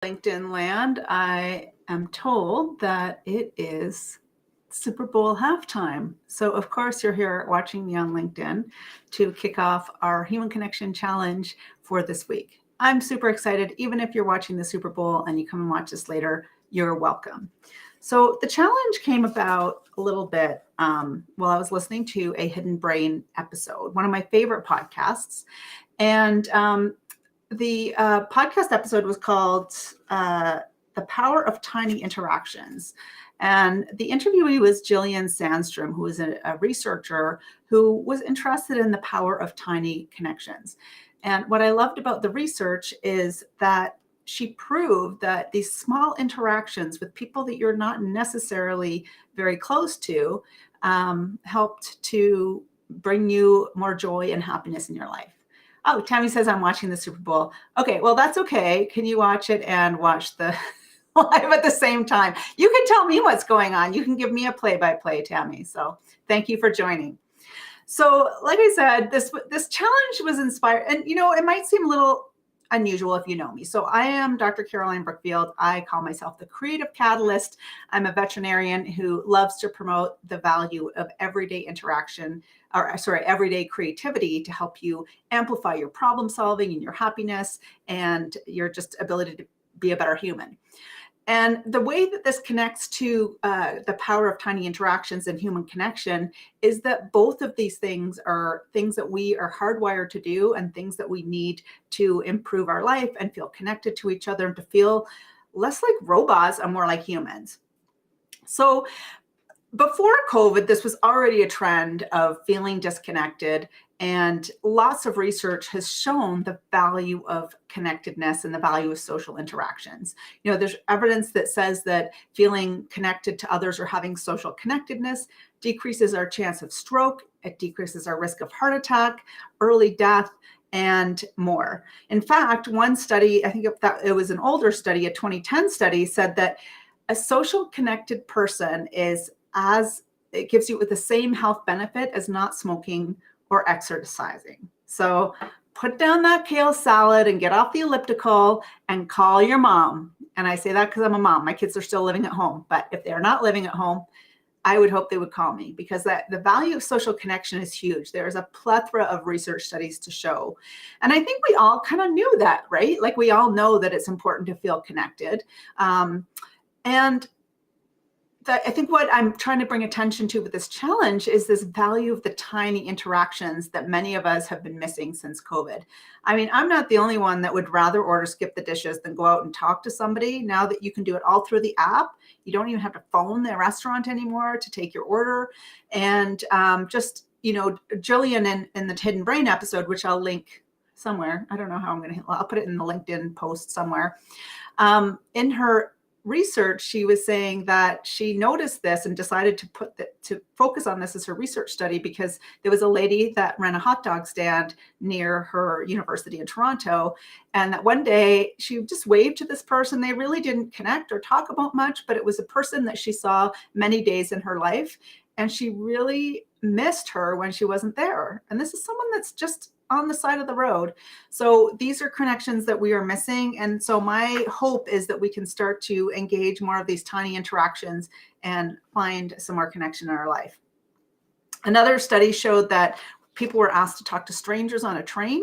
LinkedIn land, I am told that it is Super Bowl halftime. So, of course, you're here watching me on LinkedIn to kick off our Human Connection Challenge for this week. I'm super excited. Even if you're watching the Super Bowl and you come and watch this later, you're welcome. So, the challenge came about a little bit while I was listening to a Hidden Brain episode, one of my favorite podcasts. And the podcast episode was called The Power of Tiny Interactions. And the interviewee was Jillian Sandstrom, who is a researcher who was interested in the power of tiny connections. And what I loved about the research is that she proved that these small interactions with people that you're not necessarily very close to helped to bring you more joy and happiness in your life. Oh, Tammy says I'm watching the Super Bowl. Okay, well, that's okay. Can you watch it and watch the live at the same time? You can tell me what's going on. You can give me a play-by-play, Tammy. So thank you for joining. So like I said, this challenge was inspired. And, it might seem a little unusual if you know me. So I am Dr. Caroline Brookfield. I call myself the Creative Catalyst. I'm a veterinarian who loves to promote the value of everyday interaction, everyday creativity to help you amplify your problem solving and your happiness and your just ability to be a better human. And the way that this connects to the power of tiny interactions and human connection is that both of these things are things that we are hardwired to do and things that we need to improve our life and feel connected to each other and to feel less like robots and more like humans. So before COVID, this was already a trend of feeling disconnected, and lots of research has shown the value of connectedness and the value of social interactions. There's evidence that says that feeling connected to others or having social connectedness decreases our chance of stroke, it decreases our risk of heart attack, early death, and more. In fact, one study, I think it was an older study, a 2010 study, said that a social connected person it gives you with the same health benefit as not smoking or exercising. So put down that kale salad and get off the elliptical and call your mom. And I say that because I'm a mom. My kids are still living at home. But if they're not living at home, I would hope they would call me, because the value of social connection is huge. There's a plethora of research studies to show. And I think we all kind of knew that, right? Like we all know that it's important to feel connected. I think what I'm trying to bring attention to with this challenge is this value of the tiny interactions that many of us have been missing since COVID. I mean, I'm not the only one that would rather order skip the dishes than go out and talk to somebody. Now that you can do it all through the app, you don't even have to phone the restaurant anymore to take your order. And Jillian in the Hidden Brain episode, which I'll link somewhere. I don't know how I'll put it in the LinkedIn post somewhere. In her research, she was saying that she noticed this and decided to focus on this as her research study, because there was a lady that ran a hot dog stand near her university in Toronto, and that one day she just waved to this person. They really didn't connect or talk about much, but it was a person that she saw many days in her life, and she really missed her when she wasn't there. And this is someone that's just on the side of the road. So these are connections that we are missing. And so my hope is that we can start to engage more of these tiny interactions and find some more connection in our life. Another study showed that people were asked to talk to strangers on a train,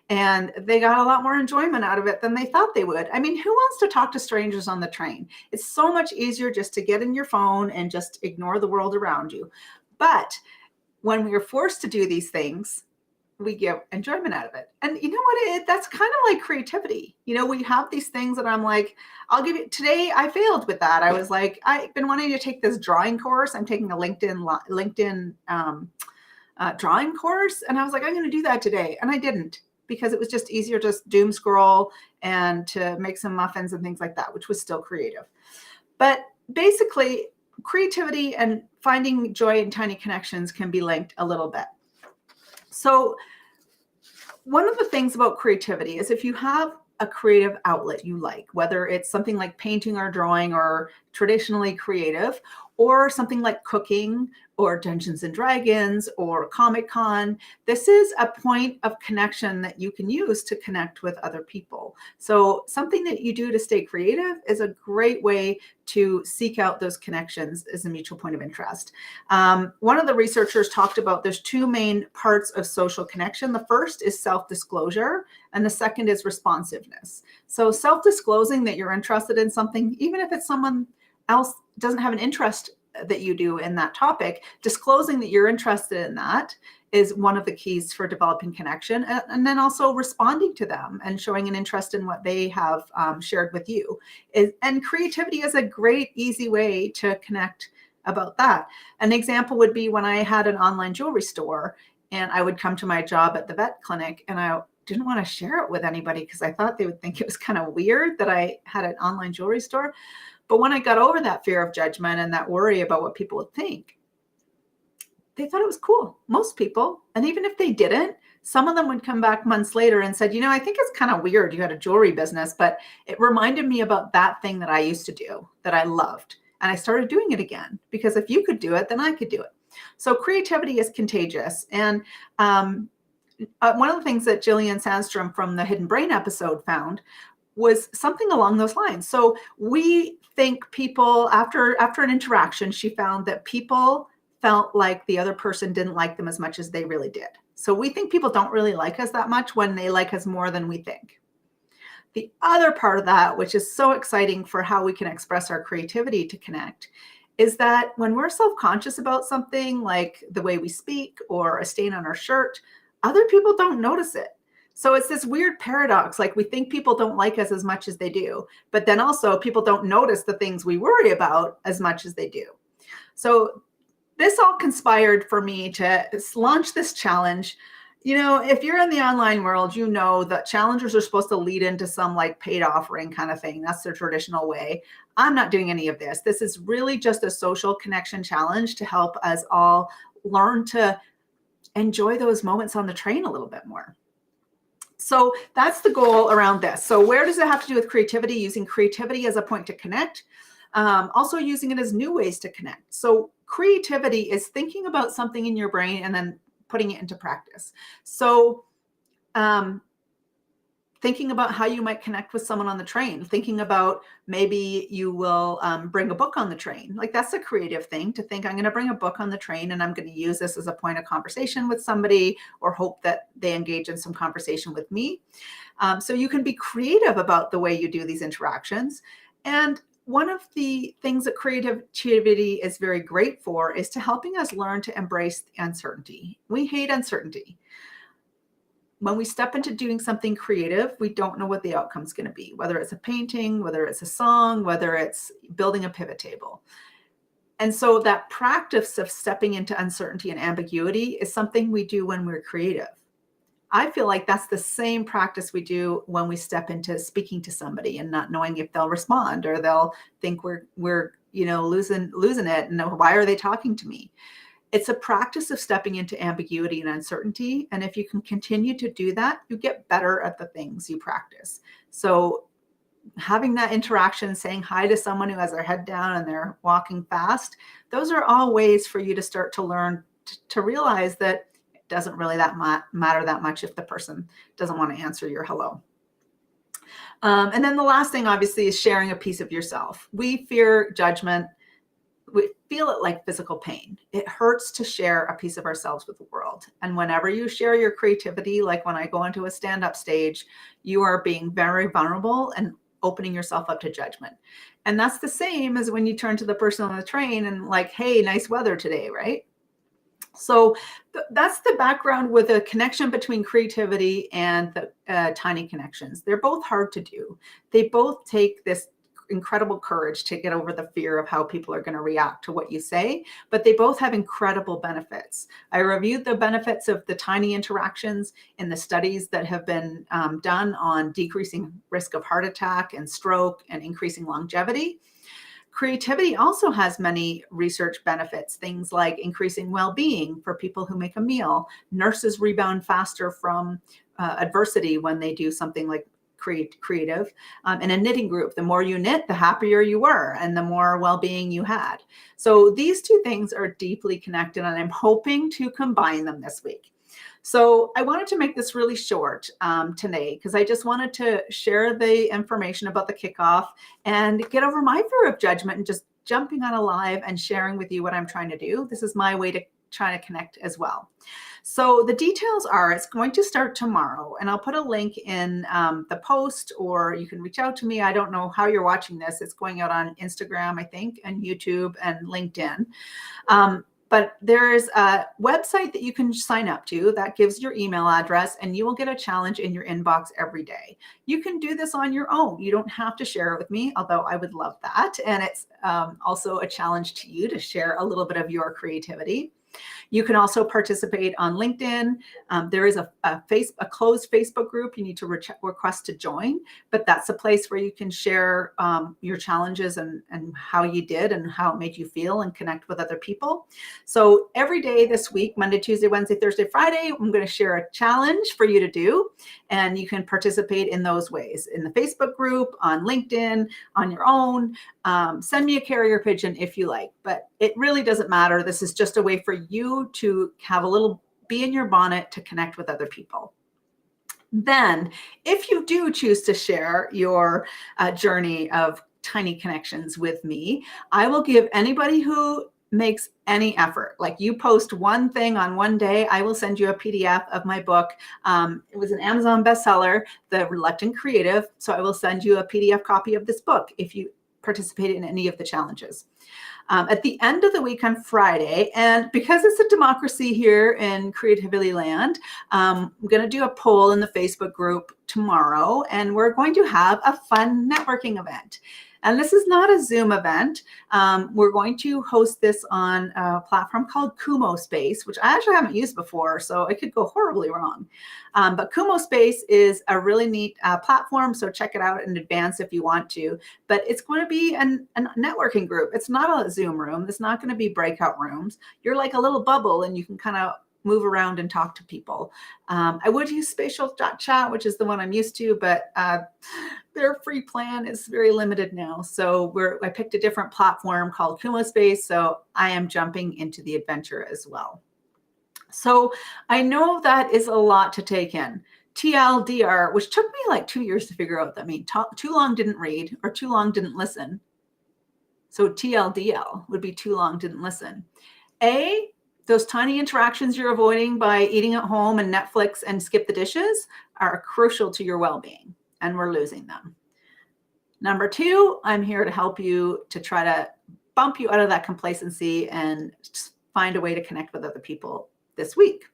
and they got a lot more enjoyment out of it than they thought they would. I mean, who wants to talk to strangers on the train? It's so much easier just to get in your phone and just ignore the world around you. But when we are forced to do these things, we get enjoyment out of it. And you know what? That's kind of like creativity. We have these things that I'm like, I'll give you, today I failed with that. I was like, I've been wanting to take this drawing course. I'm taking a LinkedIn drawing course. And I was like, I'm going to do that today. And I didn't, because it was just easier to just doom scroll and to make some muffins and things like that, which was still creative. But basically, creativity and finding joy in tiny connections can be linked a little bit. So one of the things about creativity is if you have a creative outlet you like, whether it's something like painting or drawing or traditionally creative, or something like cooking or Dungeons and Dragons or Comic-Con. This is a point of connection that you can use to connect with other people. So something that you do to stay creative is a great way to seek out those connections as a mutual point of interest. One of the researchers talked about there's two main parts of social connection. The first is self-disclosure, and the second is responsiveness. So self-disclosing that you're interested in something, even if it's someone else doesn't have an interest that you do in that topic, disclosing that you're interested in that is one of the keys for developing connection. And then also responding to them and showing an interest in what they have shared with you. And creativity is a great, easy way to connect about that. An example would be when I had an online jewelry store and I would come to my job at the vet clinic, and I didn't want to share it with anybody because I thought they would think it was kind of weird that I had an online jewelry store. But when I got over that fear of judgment and that worry about what people would think, they thought it was cool. Most people. And even if they didn't, some of them would come back months later and said, I think it's kind of weird you had a jewelry business, but it reminded me about that thing that I used to do that I loved. And I started doing it again, because if you could do it, then I could do it. So creativity is contagious. And one of the things that Jillian Sandstrom from the Hidden Brain episode found was something along those lines. So we think people, after an interaction, she found that people felt like the other person didn't like them as much as they really did. So we think people don't really like us that much when they like us more than we think. The other part of that, which is so exciting for how we can express our creativity to connect, is that when we're self-conscious about something like the way we speak or a stain on our shirt, other people don't notice it. So it's this weird paradox, like we think people don't like us as much as they do, but then also people don't notice the things we worry about as much as they do. So this all conspired for me to launch this challenge. If you're in the online world, that challengers are supposed to lead into some like paid offering kind of thing. That's their traditional way. I'm not doing any of this. This is really just a social connection challenge to help us all learn to enjoy those moments on the train a little bit more. So that's the goal around this. So where does it have to do with creativity? Using creativity as a point to connect. Also using it as new ways to connect. So creativity is thinking about something in your brain and then putting it into practice. So thinking about how you might connect with someone on the train, thinking about maybe you will bring a book on the train. Like that's a creative thing to think, I'm going to bring a book on the train and I'm going to use this as a point of conversation with somebody, or hope that they engage in some conversation with me. So you can be creative about the way you do these interactions. And one of the things that creativity is very great for is to helping us learn to embrace uncertainty. We hate uncertainty. When we step into doing something creative, we don't know what the outcome is going to be, whether it's a painting, whether it's a song, whether it's building a pivot table. And so that practice of stepping into uncertainty and ambiguity is something we do when we're creative. I feel like that's the same practice we do when we step into speaking to somebody and not knowing if they'll respond, or they'll think we're losing it, and why are they talking to me? It's a practice of stepping into ambiguity and uncertainty. And if you can continue to do that, you get better at the things you practice. So having that interaction, saying hi to someone who has their head down and they're walking fast, those are all ways for you to start to learn to realize that it doesn't really matter that much if the person doesn't want to answer your hello. And then the last thing, obviously, is sharing a piece of yourself. We fear judgment. We feel it like physical pain. It hurts to share a piece of ourselves with the world. And whenever you share your creativity, like when I go onto a stand-up stage, you are being very vulnerable and opening yourself up to judgment. And that's the same as when you turn to the person on the train and like, hey, nice weather today, right? So that's the background with a connection between creativity and the tiny connections. They're both hard to do. They both take this incredible courage to get over the fear of how people are going to react to what you say, but they both have incredible benefits. I reviewed the benefits of the tiny interactions in the studies that have been done on decreasing risk of heart attack and stroke and increasing longevity. Creativity also has many research benefits, things like increasing well-being for people who make a meal. Nurses rebound faster from adversity when they do something like creative, in a knitting group. The more you knit, the happier you were and the more well-being you had. So these two things are deeply connected, and I'm hoping to combine them this week. So I wanted to make this really short today because I just wanted to share the information about the kickoff and get over my fear of judgment and just jumping on a live and sharing with you what I'm trying to do. This is my way to try to connect as well. So the details are, it's going to start tomorrow, and I'll put a link in the post, or you can reach out to me. I don't know how you're watching this. It's going out on Instagram, I think, and YouTube and LinkedIn. But there's a website that you can sign up to that gives your email address, and you will get a challenge in your inbox every day. You can do this on your own. You don't have to share it with me, although I would love that. And it's also a challenge to you to share a little bit of your creativity. You can also participate on LinkedIn. There is a closed Facebook group you need to request to join, but that's a place where you can share your challenges and how you did and how it made you feel and connect with other people. So every day this week, Monday, Tuesday, Wednesday, Thursday, Friday, I'm going to share a challenge for you to do, and you can participate in those ways, in the Facebook group, on LinkedIn, on your own. Send me a carrier pigeon if you like, but it really doesn't matter. This is just a way for you to have a little bee in your bonnet to connect with other people. Then, if you do choose to share your journey of tiny connections with me, I will give anybody who makes any effort. Like, you post one thing on one day, I will send you a PDF of my book. It was an Amazon bestseller, The Reluctant Creative. So I will send you a PDF copy of this book if you participate in any of the challenges. At the end of the week on Friday, and because it's a democracy here in Creativity Land, I'm going to do a poll in the Facebook group tomorrow, and we're going to have a fun networking event. And this is not a Zoom event. We're going to host this on a platform called Kumo Space, which I actually haven't used before, so it could go horribly wrong. But Kumo Space is a really neat platform, so check it out in advance if you want to. But it's going to be a networking group. It's not a Zoom room. It's not going to be breakout rooms. You're like a little bubble, and you can kind of move around and talk to people. I would use Spatial.chat, which is the one I'm used to, but their free plan is very limited now. So I picked a different platform called Kumo Space, so I am jumping into the adventure as well. So I know that is a lot to take in. TLDR, which took me like 2 years to figure out what that means. Too long didn't read, or too long didn't listen. So TLDL would be too long didn't listen. A, those tiny interactions you're avoiding by eating at home and Netflix and skip the dishes are crucial to your well-being, and we're losing them. Number two, I'm here to help you to try to bump you out of that complacency and find a way to connect with other people this week.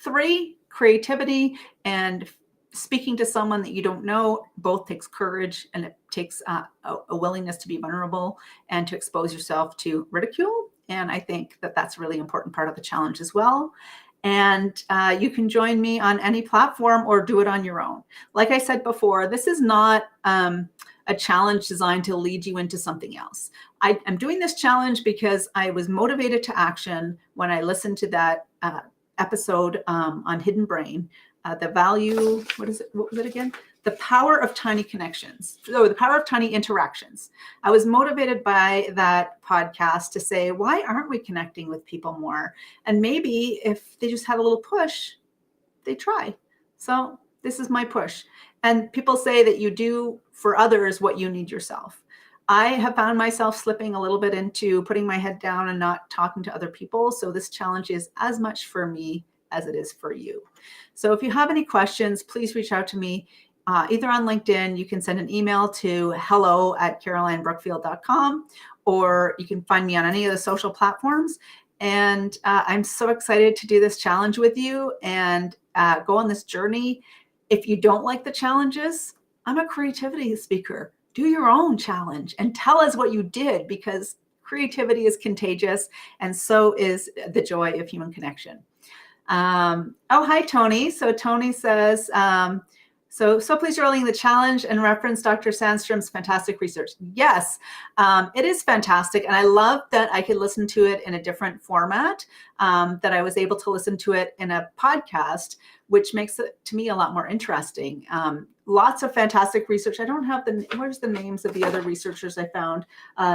Three, creativity and speaking to someone that you don't know both takes courage, and it takes a willingness to be vulnerable and to expose yourself to ridicule. And I think that that's a really important part of the challenge as well. And you can join me on any platform or do it on your own. Like I said before, this is not a challenge designed to lead you into something else. I'm doing this challenge because I was motivated to action when I listened to that episode on Hidden Brain. The value, what was it again? The power of tiny connections. So the power of tiny interactions. I was motivated by that podcast to say, why aren't we connecting with people more? And maybe if they just had a little push, they try. So this is my push. And people say that you do for others what you need yourself. I have found myself slipping a little bit into putting my head down and not talking to other people. So this challenge is as much for me as it is for you. So if you have any questions, please reach out to me either on LinkedIn. You can send an email to hello@carolinebrookfield.com, or you can find me on any of the social platforms. And I'm so excited to do this challenge with you and go on this journey. If you don't like the challenges, I'm a creativity speaker. Do your own challenge and tell us what you did, because creativity is contagious, and so is the joy of human connection. Oh, hi, Tony. So Tony says, so please you're running the challenge and reference Dr. Sandstrom's fantastic research. Yes, it is fantastic. And I love that I could listen to it in a different format, that I was able to listen to it in a podcast, which makes it to me a lot more interesting. lots of fantastic research. I don't have where's the names of the other researchers I found.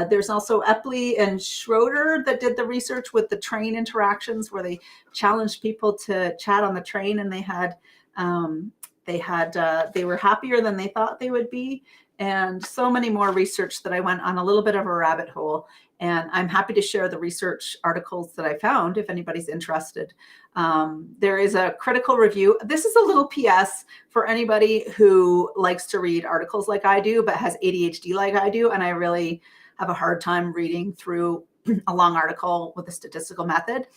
There's also Epley and Schroeder that did the research with the train interactions, where they challenged people to chat on the train, and they were happier than they thought they would be. And so many more research that I went on a little bit of a rabbit hole. And I'm happy to share the research articles that I found if anybody's interested. There is a critical review. This is a little PS for anybody who likes to read articles like I do, but has ADHD like I do. And I really have a hard time reading through a long article with a statistical method.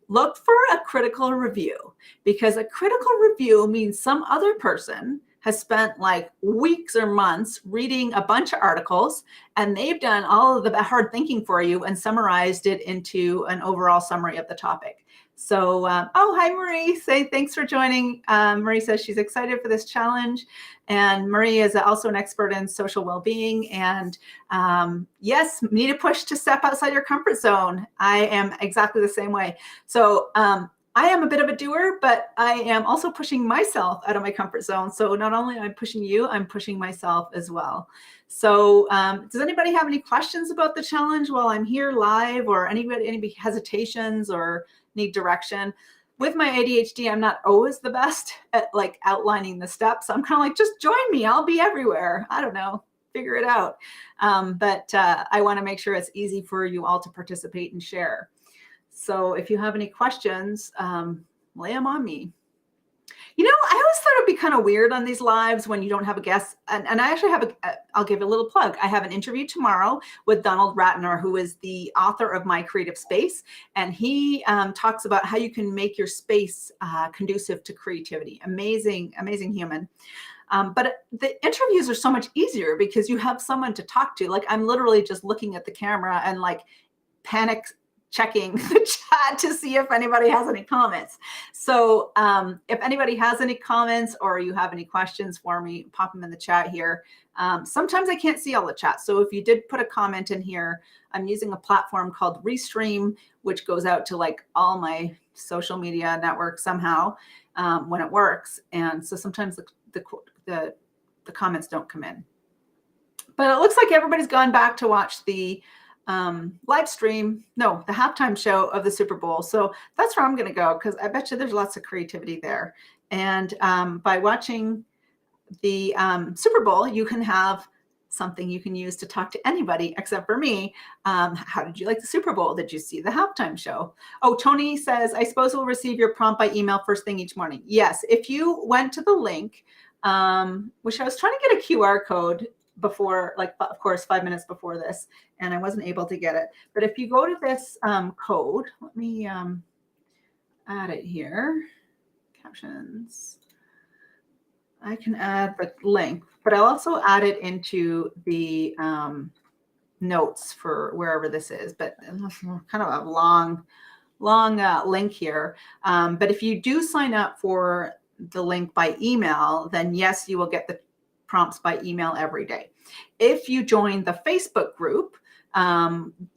Look for a critical review, because a critical review means some other person has spent like weeks or months reading a bunch of articles, and they've done all of the hard thinking for you and summarized it into an overall summary of the topic. So, oh, hi, Marie. Say thanks for joining. Marie says she's excited for this challenge. And Marie is also an expert in social well-being. And yes, need a push to step outside your comfort zone. I am exactly the same way. So I am a bit of a doer, but I am also pushing myself out of my comfort zone. So not only am I pushing you, I'm pushing myself as well. So does anybody have any questions about the challenge while I'm here live, or any hesitations or need direction? With my ADHD, I'm not always the best at like outlining the steps. I'm kind of like, just join me. I'll be everywhere. I don't know, figure it out. But I want to make sure it's easy for you all to participate and share. So if you have any questions, lay them on me. You know, I always thought it'd be kind of weird on these lives when you don't have a guest. And I actually have I'll give a little plug. I have an interview tomorrow with Donald Ratner, who is the author of My Creative Space. And he talks about how you can make your space conducive to creativity. Amazing, amazing human. But the interviews are so much easier because you have someone to talk to. Like, I'm literally just looking at the camera and like panic checking the chat to see if anybody has any comments. So if anybody has any comments or you have any questions for me, pop them in the chat here. Sometimes I can't see all the chat. So if you did put a comment in here, I'm using a platform called Restream, which goes out to like all my social media networks somehow when it works. And so sometimes the comments don't come in. But it looks like everybody's gone back to watch the live stream, the halftime show of the Super Bowl. So that's where I'm going to go, because I bet you there's lots of creativity there. And by watching the Super Bowl, you can have something you can use to talk to anybody except for me. How did you like the Super Bowl? Did you see the halftime show? Oh, Tony says, I suppose we'll receive your prompt by email first thing each morning. Yes, if you went to the link, which I was trying to get a QR code before, like, of course, 5 minutes before this, and I wasn't able to get it. But if you go to this code, let me add it here. Captions. I can add the link, but I'll also add it into the notes for wherever this is. But kind of a long link here. But if you do sign up for the link by email, then yes, you will get the prompts by email every day. If you join the Facebook group,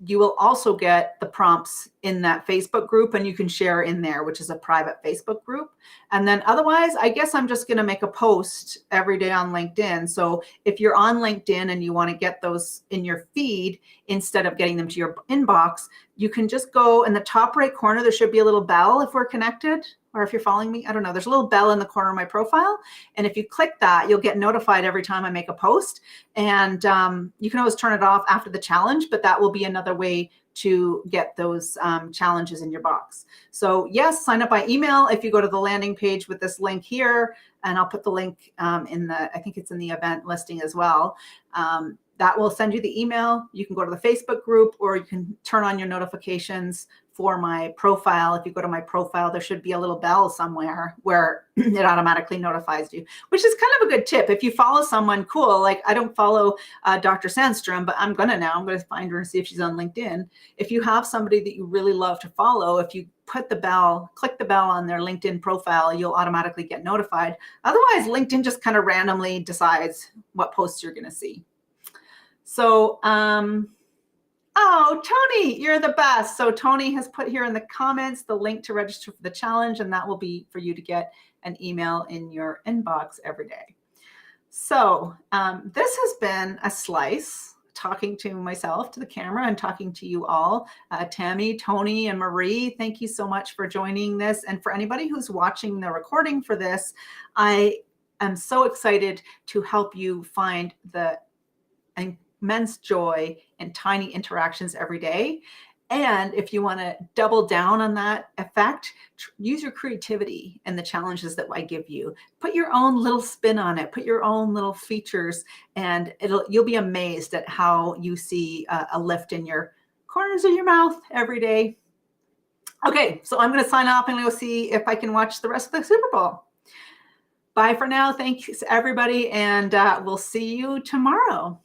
you will also get the prompts in that Facebook group, and you can share in there, which is a private Facebook group. And then otherwise, I guess I'm just going to make a post every day on LinkedIn. So if you're on LinkedIn and you want to get those in your feed instead of getting them to your inbox, you can just go in the top right corner. There should be a little bell if we're connected, or if you're following me, I don't know. There's a little bell in the corner of my profile. And if you click that, you'll get notified every time I make a post. And you can always turn it off after the challenge, but that will be another way to get those challenges in your box. So yes, sign up by email if you go to the landing page with this link here, and I'll put the link I think it's in the event listing as well. That will send you the email. You can go to the Facebook group, or you can turn on your notifications for my profile. If you go to my profile, there should be a little bell somewhere where it automatically notifies you, which is kind of a good tip. If you follow someone, cool. Like, I don't follow Dr. Sandstrom, but I'm going to now. I'm going to find her and see if she's on LinkedIn. If you have somebody that you really love to follow, if you put the bell, click the bell on their LinkedIn profile, you'll automatically get notified. Otherwise, LinkedIn just kind of randomly decides what posts you're going to see. So, oh, Tony, you're the best. So Tony has put here in the comments the link to register for the challenge, and that will be for you to get an email in your inbox every day. So this has been a slice, talking to myself, to the camera, and talking to you all. Tammy, Tony, and Marie, thank you so much for joining this. And for anybody who's watching the recording for this, I am so excited to help you find the immense joy in tiny interactions every day. And if you want to double down on that effect, use your creativity and the challenges that I give you. Put your own little spin on it, put your own little features, and you'll be amazed at how you see a lift in your corners of your mouth every day. Okay, so I'm going to sign off and we'll see if I can watch the rest of the Super Bowl. Bye for now. Thanks, everybody, and we'll see you tomorrow.